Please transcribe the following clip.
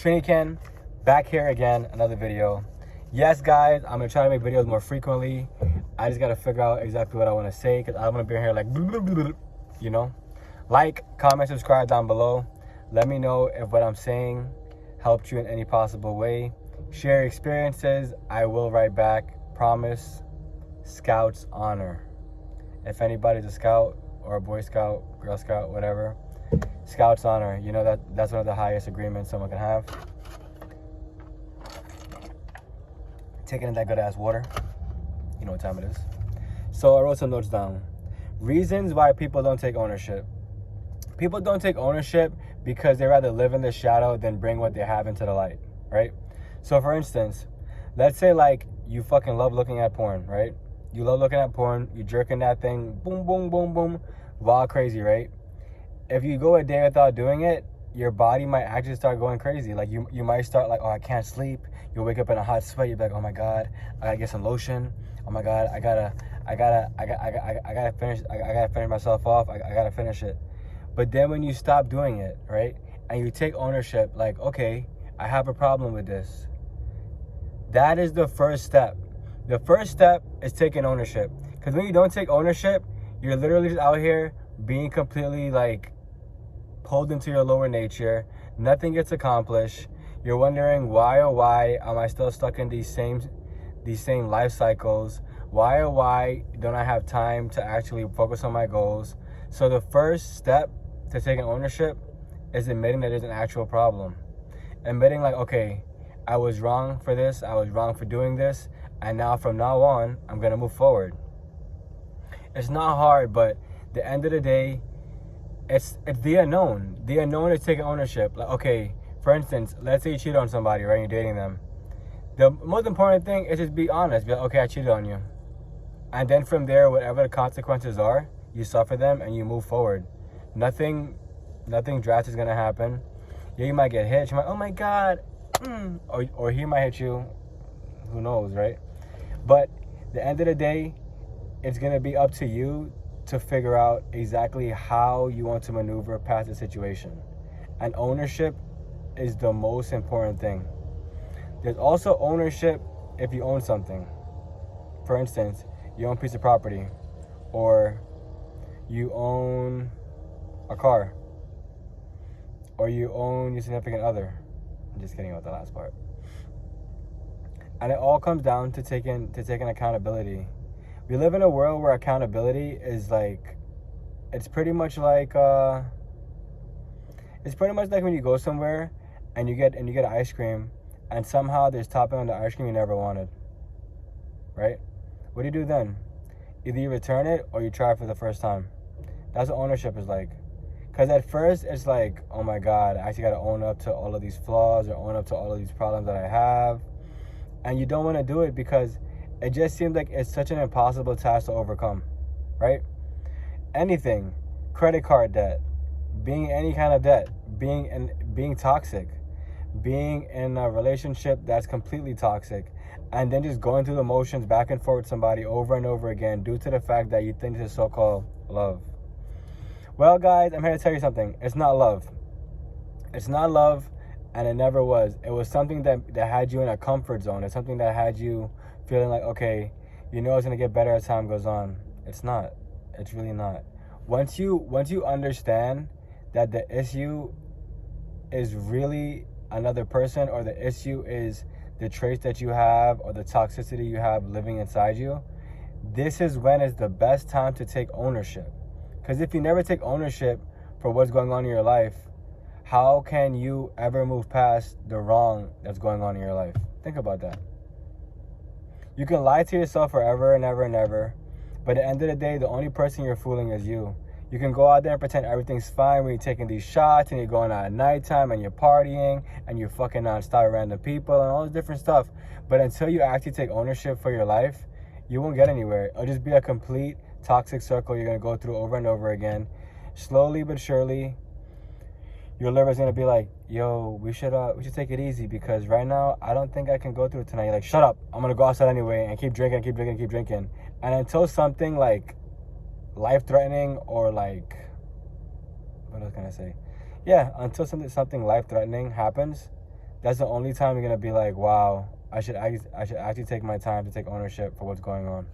Trini back here again, another video. Yes, guys, I'm gonna try to make videos more frequently. I just gotta figure out exactly what I want to say, because I don't want to be here like, you know. Like, comment, subscribe down below. Let me know if what I'm saying helped you in any possible way. Share your experiences. I will write back. Promise. Scout's honor. If anybody's a scout or a Boy Scout, Girl Scout, whatever, Scout's honor. You know that's one of the highest agreements someone can have. Taking in that good ass water. You know what time it is. So I wrote some notes down. Reasons why people don't take ownership. People don't take ownership because they rather live in the shadow than bring what they have into the light, right? So for instance, let's say like you fucking love looking at porn, right? You love looking at porn, you jerking that thing, boom, boom, boom, boom, wild crazy, right? If you go a day without doing it, your body might actually start going crazy. Like you might start like, oh, I can't sleep. You'll wake up in a hot sweat. You'll be like, oh my God, I gotta get some lotion. Oh my God, I gotta finish myself off. I gotta finish it. But then when you stop doing it, right? And you take ownership, like, okay, I have a problem with this. That is the first step. The first step is taking ownership. Because when you don't take ownership, you're literally just out here being completely like pulled into your lower nature. Nothing gets accomplished. You're wondering why am I still stuck in these same life cycles? Why don't I have time to actually focus on my goals? So the first step to taking ownership is admitting that there's an actual problem. Admitting like, okay, I was wrong for this. I was wrong for doing this. And now from now on, I'm going to move forward. It's not hard, but the end of the day, it's the unknown. The unknown is taking ownership. Like, okay, for instance, let's say you cheat on somebody, right? You're dating them. The most important thing is just be honest. Be like, okay, I cheated on you. And then from there, whatever the consequences are, you suffer them and you move forward. Nothing drastic is going to happen. Yeah, you might get hit. You might, oh my God. Or he might hit you. Who knows, right? But the end of the day, it's going to be up to you to figure out exactly how you want to maneuver past the situation. And ownership is the most important thing. There's also ownership if you own something. For instance, you own a piece of property, or you own a car, or you own your significant other. I'm just kidding about the last part. And it all comes down to taking accountability. We live in a world where accountability is like, it's pretty much like when you go somewhere and you get ice cream, and somehow there's topping on the ice cream you never wanted, right? What do you do then? Either you return it or you try it for the first time. That's what ownership is like. Because at first it's like, oh my God, I actually got to own up to all of these flaws or own up to all of these problems that I have. And you don't want to do it because it just seems like it's such an impossible task to overcome, right? Anything, credit card debt, being any kind of debt, being toxic, being in a relationship that's completely toxic, and then just going through the motions back and forth with somebody over and over again due to the fact that you think this is so-called love. Well, guys, I'm here to tell you something. It's not love. It's not love, and it never was. It was something that had you in a comfort zone. It's something that had you feeling like, okay, you know it's going to get better as time goes on. It's not. It's really not. Once you understand that the issue is really another person, or the issue is the traits that you have or the toxicity you have living inside you, this is when it's the best time to take ownership. Because if you never take ownership for what's going on in your life, how can you ever move past the wrong that's going on in your life? Think about that. You can lie to yourself forever and ever and ever, but at the end of the day, the only person you're fooling is you. You can go out there and pretend everything's fine when you're taking these shots and you're going out at nighttime and you're partying and you're fucking nonstop random people and all this different stuff. But until you actually take ownership for your life, you won't get anywhere. It'll just be a complete toxic circle you're going to go through over and over again. Slowly but surely, your liver's going to be like, yo, we should take it easy, because right now I don't think I can go through it tonight. You're like, shut up, I'm going to go outside anyway, and keep drinking. And until something like life-threatening, or like, what else can I say? Yeah, until something life-threatening happens, that's the only time you're gonna be like, wow, I should actually take my time to take ownership for what's going on.